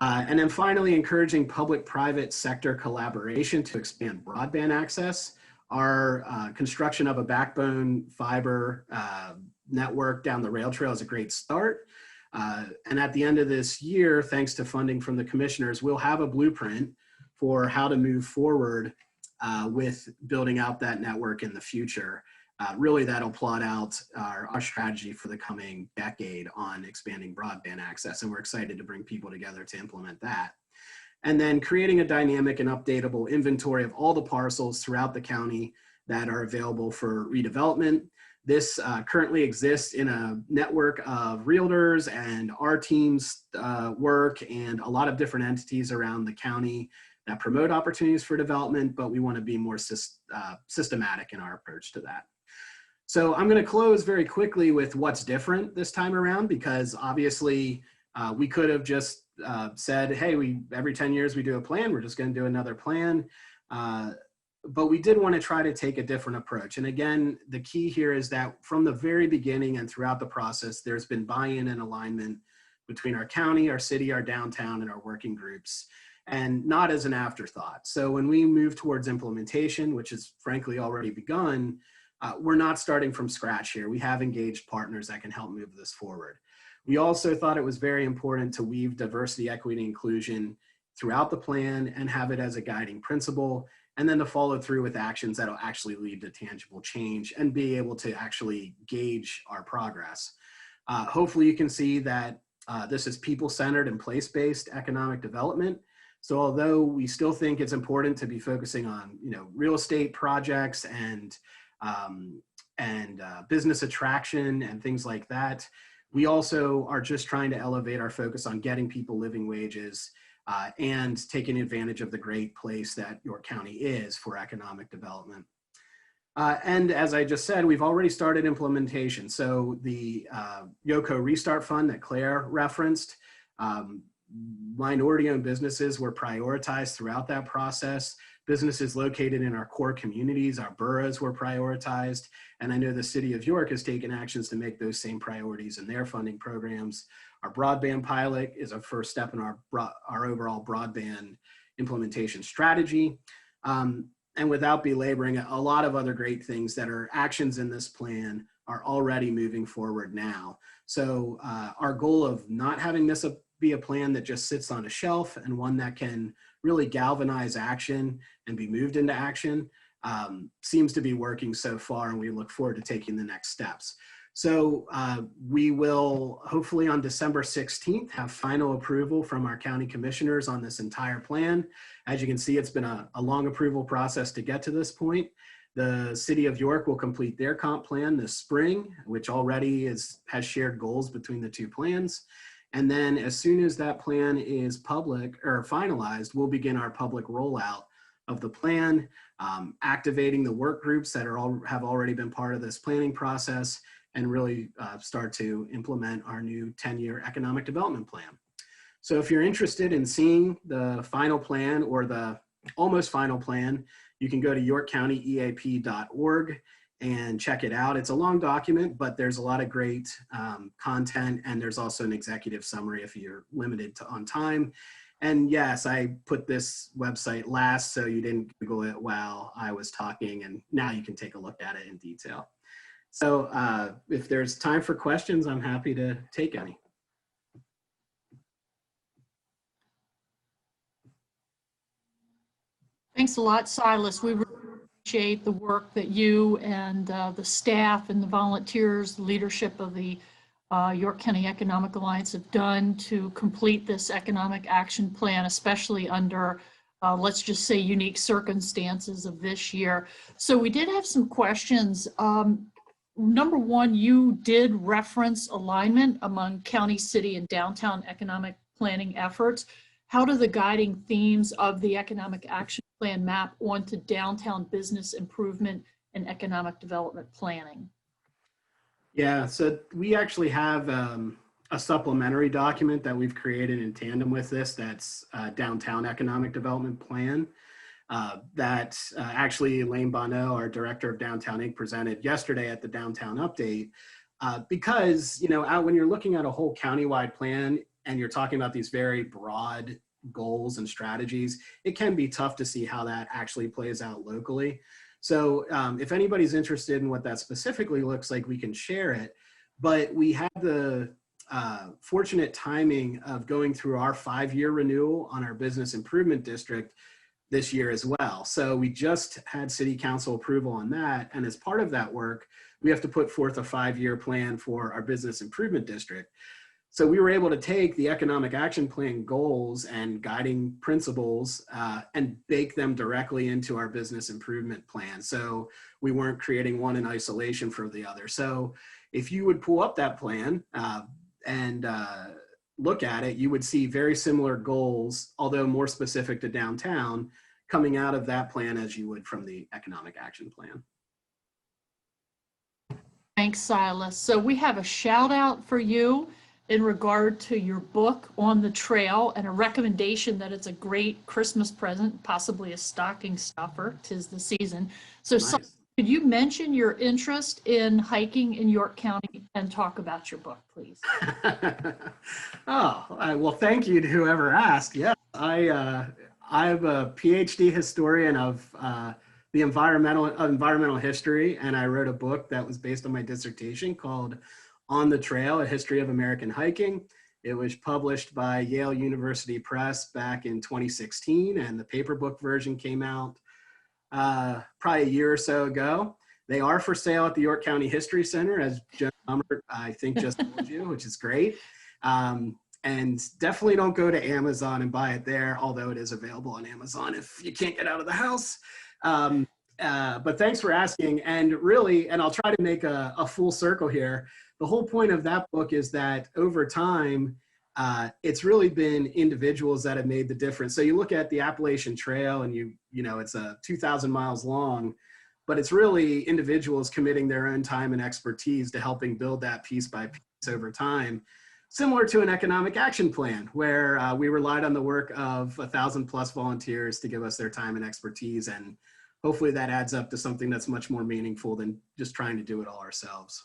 And then finally, encouraging public-private sector collaboration to expand broadband access. Our construction of a backbone fiber network down the rail trail is a great start. And at the end of this year, thanks to funding from the commissioners, we'll have a blueprint for how to move forward with building out that network in the future. Really, that'll plot out our strategy for the coming decade on expanding broadband access, and we're excited to bring people together to implement that. And then creating a dynamic and updatable inventory of all the parcels throughout the county that are available for redevelopment. This currently exists in a network of realtors and our team's work and a lot of different entities around the county that promote opportunities for development, but we want to be more systematic in our approach to that. So I'm going to close very quickly with what's different this time around, because obviously we could have just said, hey, every 10 years we do a plan, we're just going to do another plan. But we did want to try to take a different approach. And again, the key here is that from the very beginning and throughout the process, there's been buy-in and alignment between our county, our city, our downtown, and our working groups, and not as an afterthought. So when we move towards implementation, which has frankly already begun, we're not starting from scratch here. We have engaged partners that can help move this forward. We also thought it was very important to weave diversity, equity, and inclusion throughout the plan and have it as a guiding principle, and then to follow through with actions that'll actually lead to tangible change and be able to actually gauge our progress. Hopefully you can see that this is people-centered and place-based economic development. So although we still think it's important to be focusing on, real estate projects and business attraction and things like that, we also are just trying to elevate our focus on getting people living wages and taking advantage of the great place that York County is for economic development. And as I just said, we've already started implementation. So the YOCO Restart Fund that Claire referenced, minority-owned businesses were prioritized throughout that process. Businesses located in our core communities, our boroughs, were prioritized. And I know the city of York has taken actions to make those same priorities in their funding programs. Our broadband pilot is a first step in our overall broadband implementation strategy. And without belaboring it, a lot of other great things that are actions in this plan are already moving forward now. So our goal of not having this be a plan that just sits on a shelf and one that can really galvanize action and be moved into action seems to be working so far, and we look forward to taking the next steps. So we will hopefully on December 16th have final approval from our county commissioners on this entire plan. As you can see, it's been a long approval process to get to this point. The city of York will complete their comp plan this spring, which already has shared goals between the two plans. And then as soon as that plan is public or finalized, we'll begin our public rollout of the plan, activating the work groups that have already been part of this planning process, and really start to implement our new 10-year economic development plan. So if you're interested in seeing the final plan or the almost final plan, you can go to yorkcountyeap.org and check it out. It's a long document, but there's a lot of great content, and there's also an executive summary if you're limited on time. And yes, I put this website last so you didn't Google it while I was talking, and now you can take a look at it in detail. So if there's time for questions, I'm happy to take any. Thanks a lot, Silas. We really appreciate the work that you and the staff and the volunteers, the leadership of the York County Economic Alliance have done to complete this economic action plan, especially under, let's just say, unique circumstances of this year. So we did have some questions. Number one, you did reference alignment among county, city, and downtown economic planning efforts. How do the guiding themes of the economic action plan map onto downtown business improvement and economic development planning? Yeah, so we actually have a supplementary document that we've created in tandem with this that's downtown economic development plan that actually Elaine Bonneau, our director of Downtown Inc., presented yesterday at the Downtown Update. Because, when you're looking at a whole countywide plan and you're talking about these very broad goals and strategies, it can be tough to see how that actually plays out locally. So if anybody's interested in what that specifically looks like, we can share it. But we have the fortunate timing of going through our 5-year renewal on our business improvement district this year as well. So we just had city council approval on that. And as part of that work, we have to put forth a 5-year plan for our business improvement district. So we were able to take the economic action plan goals and guiding principles and bake them directly into our business improvement plan. So we weren't creating one in isolation from the other. So if you would pull up that plan and look at it, you would see very similar goals, although more specific to downtown, coming out of that plan as you would from the economic action plan. Thanks, Silas. So we have a shout out for you in regard to your book, On the Trail, and a recommendation that it's a great Christmas present, possibly a stocking stuffer, 'tis the season. So Nice. could you mention your interest in hiking in York County and talk about your book, please? Well, thank you to whoever asked. Yeah, I'm a PhD historian of the environmental history, and I wrote a book that was based on my dissertation called On the Trail, A History of American Hiking. It was published by Yale University Press back in 2016, and the paper book version came out probably a year or so ago. They are for sale at the York County History Center, as Joan Humbert, I think, just told you, which is great. And definitely don't go to Amazon and buy it there, although it is available on Amazon if you can't get out of the house. But thanks for asking. And really, and I'll try to make a full circle here. The whole point of that book is that over time, it's really been individuals that have made the difference. So you look at the Appalachian Trail and you know, it's 2,000 miles long, but it's really individuals committing their own time and expertise to helping build that piece by piece over time. Similar to an economic action plan where we relied on the work of 1,000+ volunteers to give us their time and expertise. And hopefully that adds up to something that's much more meaningful than just trying to do it all ourselves.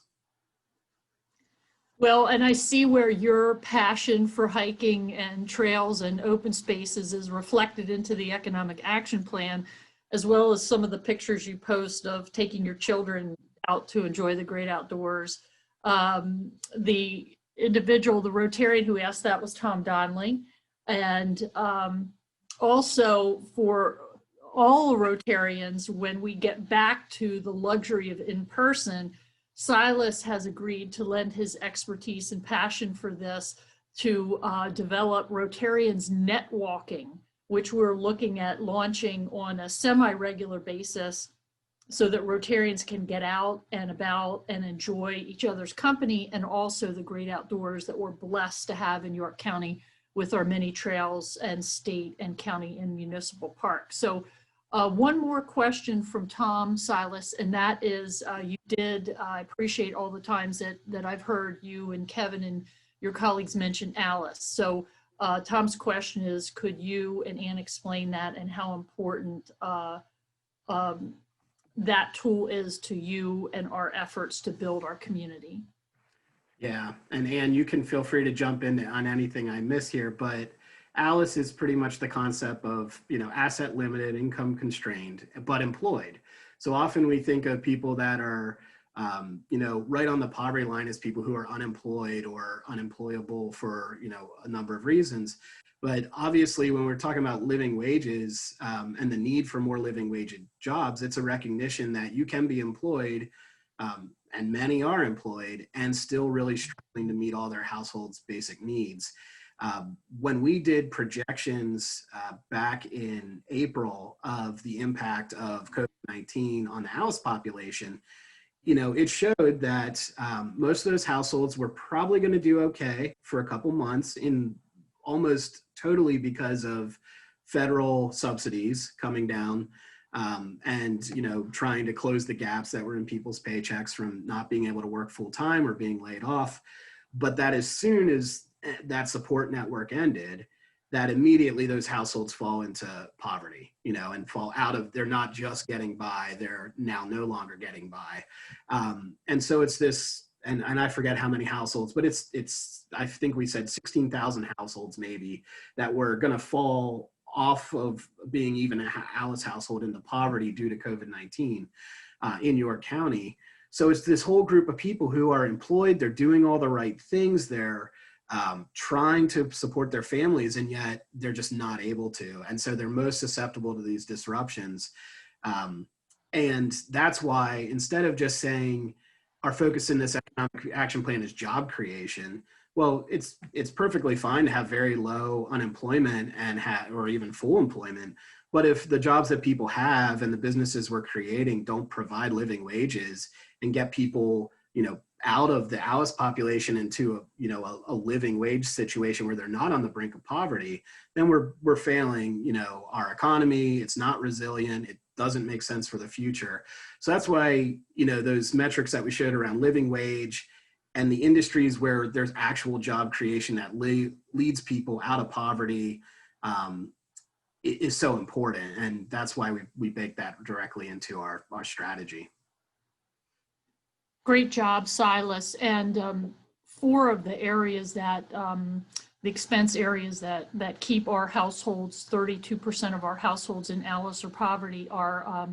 Well, and I see where your passion for hiking and trails and open spaces is reflected into the economic action plan, as well as some of the pictures you post of taking your children out to enjoy the great outdoors. The individual, the Rotarian who asked that was Tom Donnelly. And also for all Rotarians, when we get back to the luxury of in-person, Silas has agreed to lend his expertise and passion for this to develop Rotarians Net Walking, which we're looking at launching on a semi-regular basis so that Rotarians can get out and about and enjoy each other's company and also the great outdoors that we're blessed to have in York County with our many trails and state and county and municipal parks. So one more question from Tom, Silas, and that is, I appreciate all the times that I've heard you and Kevin and your colleagues mention Alice. So Tom's question is, could you and Ann explain that and how important that tool is to you and our efforts to build our community? Yeah, and Ann, you can feel free to jump in on anything I miss here, but Alice is pretty much the concept of, you know, asset limited, income constrained, but employed. So often we think of people that are, you know, right on the poverty line as people who are unemployed or unemployable for, you know, a number of reasons. But obviously when we're talking about living wages and the need for more living wage jobs, it's a recognition that you can be employed and many are employed and still really struggling to meet all their household's basic needs. When we did projections back in April of the impact of COVID-19 on the house population, you know, it showed that most of those households were probably going to do okay for a couple months, in almost totally because of federal subsidies coming down and, you know, trying to close the gaps that were in people's paychecks from not being able to work full time or being laid off. But that as soon as that support network ended, that immediately those households fall into poverty, you know, and fall out of, they're not just getting by, they're now no longer getting by. And so it's this, and I forget how many households, but it's I think we said 16,000 households maybe that were going to fall off of being even a Alice household into poverty due to COVID-19 in York County. So it's this whole group of people who are employed, they're doing all the right things, they're trying to support their families, and yet they're just not able to. And so they're most susceptible to these disruptions. And that's why instead of just saying our focus in this economic action plan is job creation, well, it's perfectly fine to have very low unemployment and or even full employment. But if the jobs that people have and the businesses we're creating don't provide living wages and get people, you know, out of the Alice population into a living wage situation where they're not on the brink of poverty, then we're failing, you know, our economy. It's not resilient. It doesn't make sense for the future. So that's why, you know, those metrics that we showed around living wage and the industries where there's actual job creation that leads people out of poverty is so important. And that's why we bake that directly into our strategy. Great job, Silas. And 4 of the areas that, the expense areas that keep our households, 32% of our households in Alice or poverty are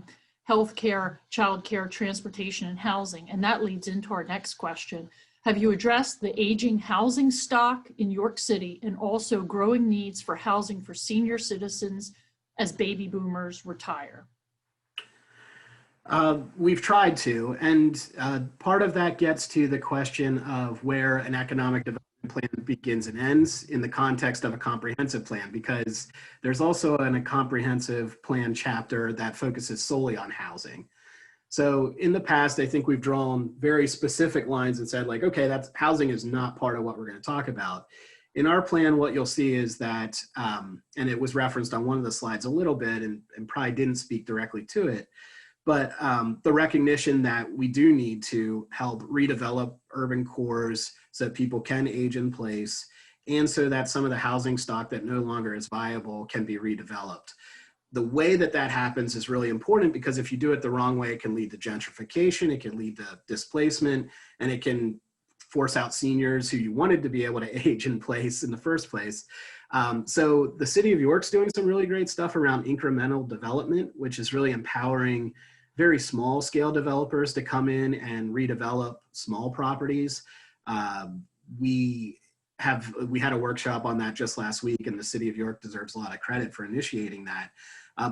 healthcare, childcare, transportation, and housing. And that leads into our next question. Have you addressed the aging housing stock in York City and also growing needs for housing for senior citizens as baby boomers retire? We've tried to, and part of that gets to the question of where an economic development plan begins and ends in the context of a comprehensive plan, because there's also a comprehensive plan chapter that focuses solely on housing. So in the past, I think we've drawn very specific lines and said, like, okay, that's housing is not part of what we're going to talk about. In our plan, what you'll see is that, and it was referenced on one of the slides a little bit and probably didn't speak directly to it, but the recognition that we do need to help redevelop urban cores so that people can age in place, and so that some of the housing stock that no longer is viable can be redeveloped. The way that that happens is really important, because if you do it the wrong way, it can lead to gentrification, it can lead to displacement, and it can force out seniors who you wanted to be able to age in place in the first place. So the city of York's doing some really great stuff around incremental development, which is really empowering very small scale developers to come in and redevelop small properties. We had a workshop on that just last week, and the city of York deserves a lot of credit for initiating that.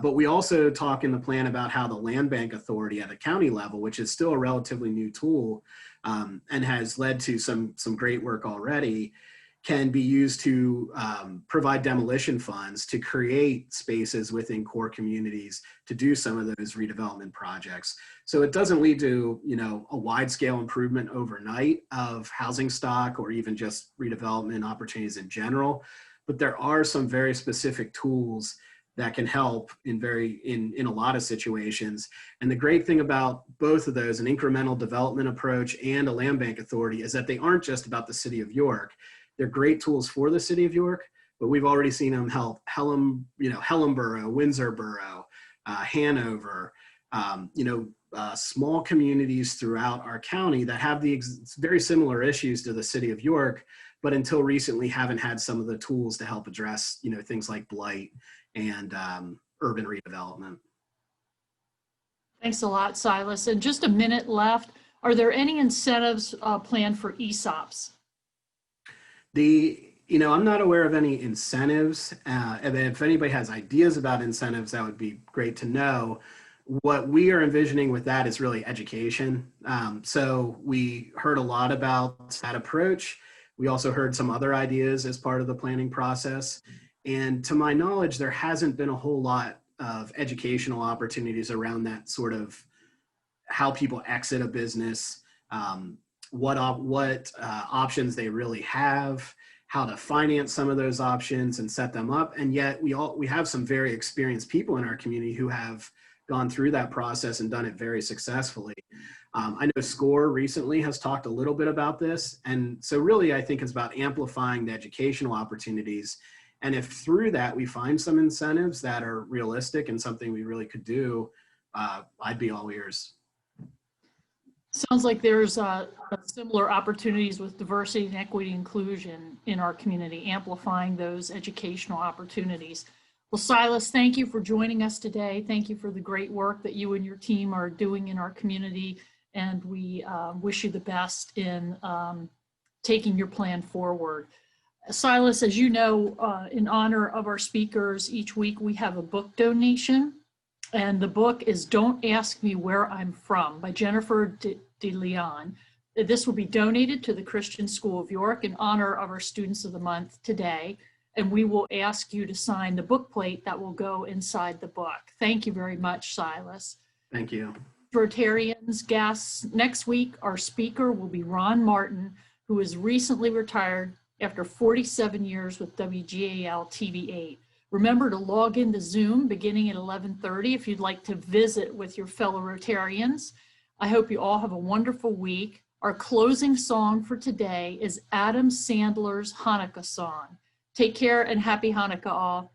But we also talk in the plan about how the land bank authority at a county level, which is still a relatively new tool and has led to some great work already, can be used to provide demolition funds to create spaces within core communities to do some of those redevelopment projects. So it doesn't lead to, you know, a wide scale improvement overnight of housing stock or even just redevelopment opportunities in general, but there are some very specific tools that can help in a lot of situations. And the great thing about both of those, an incremental development approach and a land bank authority, is that they aren't just about the city of York. They're great tools for the city of York, but we've already seen them help Hellenborough, Windsor Borough, Hanover, small communities throughout our county that have the very similar issues to the city of York, but until recently haven't had some of the tools to help address, you know, things like blight and urban redevelopment. Thanks a lot, Silas. And just a minute left. Are there any incentives planned for ESOPs? I'm not aware of any incentives. And if anybody has ideas about incentives, that would be great to know. What we are envisioning with that is really education. So we heard a lot about that approach. We also heard some other ideas as part of the planning process. And to my knowledge, there hasn't been a whole lot of educational opportunities around that sort of how people exit a business, what options they really have, how to finance some of those options and set them up. And yet we have some very experienced people in our community who have gone through that process and done it very successfully. I know SCORE recently has talked a little bit about this. And so really, I think it's about amplifying the educational opportunities. And if through that we find some incentives that are realistic and something we really could do, I'd be all ears. Sounds like there's similar opportunities with diversity and equity inclusion in our community, amplifying those educational opportunities. Well, Silas, thank you for joining us today. Thank you for the great work that you and your team are doing in our community. And we wish you the best in taking your plan forward. Silas, as you know, in honor of our speakers, each week we have a book donation. And the book is Don't Ask Me Where I'm From by Jennifer de Leon. This will be donated to the Christian School of York in honor of our Students of the Month today. And we will ask you to sign the book plate that will go inside the book. Thank you very much, Silas. Thank you. Rotarians, guests, next week our speaker will be Ron Martin, who is recently retired after 47 years with WGAL TV8. Remember to log into Zoom beginning at 11:30 if you'd like to visit with your fellow Rotarians. I hope you all have a wonderful week. Our closing song for today is Adam Sandler's Hanukkah song. Take care and happy Hanukkah all.